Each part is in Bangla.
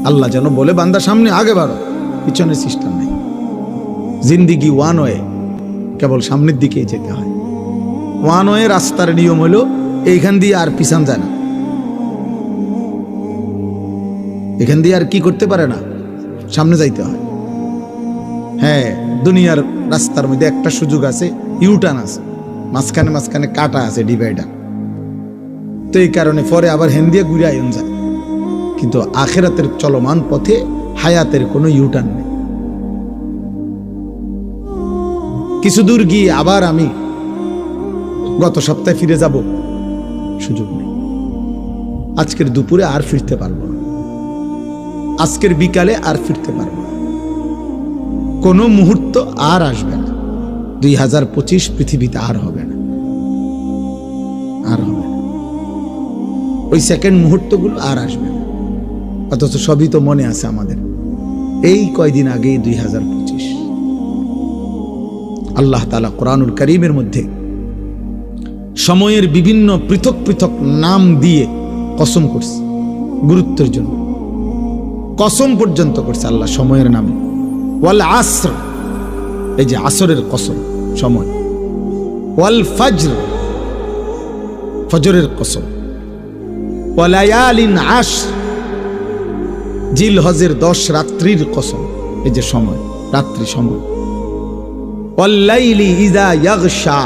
আল্লাহ যেন বলে বান্দা সামনে আগে বাড়ো, পিছনে সিস্টেম নেই। জিন্দিগি ওয়ান ওয়ে, কেবল সামনের দিকেই যেতে হয়। ওয়ান ওয়ে রাস্তার নিয়ম হলো এইখান দিয়ে আর পিছন যায় না, এখান দিয়ে আর কি করতে পারে না, সামনে যাইতে হয়। হ্যাঁ, দুনিয়ার রাস্তার মধ্যে একটা সুযোগ আছে, ইউটার্ন আছে, মাঝখানে মাঝখানে কাটা আছে, ডিভাইডার। তো এই কারণে পরে আবার হেন দিয়ে ঘুরে আয়ন যায়। কিন্তু আখিরাতের চলমান পথে হায়াতের কোনো ইউটার্ন নেই। কিছু দূর গিয়ে আবার আমি গত সপ্তাহে ফিরে যাব, সুযোগ নেই। আজকের দুপুরে আর ফিরতে পারবো না, আজকের বিকালে আর ফিরতে পারবো না, কোনো মুহূর্ত আর আসবে না। 2025 পৃথিবীতে আর হবে না, আর হবে না। ওই সেকেন্ড মুহূর্তগুলো আর আসবে না। অথচ সবই তো মনে আছে আমাদের। এই কয়দিন আগেই 2025। আল্লাহ তাআলা কোরআনুল কারীমের মধ্যে সময়ের বিভিন্ন পৃথক পৃথক নাম দিয়ে কসম করছে, গুরুত্বের জন্য কসম পর্যন্ত করছে আল্লাহ সময়ের নামে। ওয়াল আসর, এই যে আসরের কসম, সময়। ওয়াল ফজর, ফজরের কসম। ওয়ালায়ালিন আশর, জিলহজের 10 রাত্রির কসম, এই যে সময়, রাত্রি সময়। ওয়াল্লাইলি ইযা ইয়াগশা,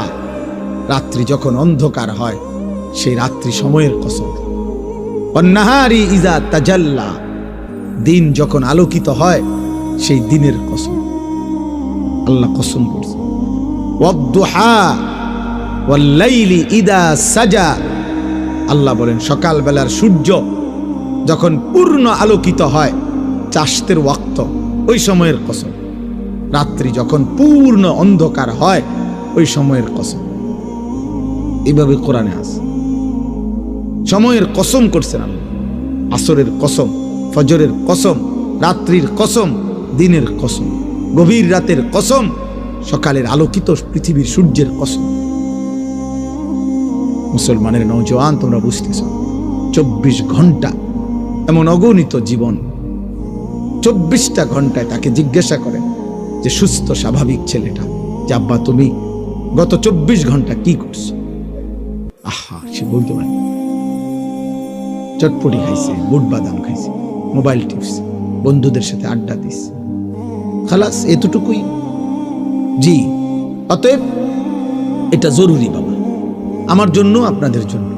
রাত্রি যখন অন্ধকার হয় সেই রাত্রি সময়ের কসম। ওয়ান্নাহারি ইযা তাজাল্লা, দিন যখন আলোকিত হয় সেই দিনের কসম। আল্লাহ কসম করছে। ওয়াদ-দুহা ওয়াল-লাইলি ইযা সাজা, আল্লাহ বলেন সকালবেলার সূর্য যখন পূর্ণ আলোকিত হয়, চাশতের ওয়াক্ত, ওই সময়ের কসম। রাত্রি যখন পূর্ণ অন্ধকার হয় ওই সময়ের কসম। এইভাবে কোরআনে আছে, সময়ের কসম করছেন আল্লাহ। আসরের কসম, ফজরের কসম, রাত্রির কসম, দিনের কসম, গভীর রাতের কসম, সকালের আলোকিত পৃথিবীর সূর্যের কসম। মুসলমানের নওজোয়ান, তোমরা বুঝতেছ, 24 ঘন্টা এমন অগণিত জীবন। 24টা ঘন্টায় তাকে জিজ্ঞাসা করেন যে সুস্থ স্বাভাবিক ছেলেটা, যে আব্বা তুমি গত 24 ঘন্টা কি করছো? আহা, সে বলতে পারে চটপটি খাইছে, বুট বাদাম খাইছে, মোবাইল টিপছে, বন্ধুদের সাথে আড্ডা দিছে, খালাস, এতটুকুই। জি, অতএব এটা জরুরি বাবা, আমার জন্য, আপনাদের জন্য।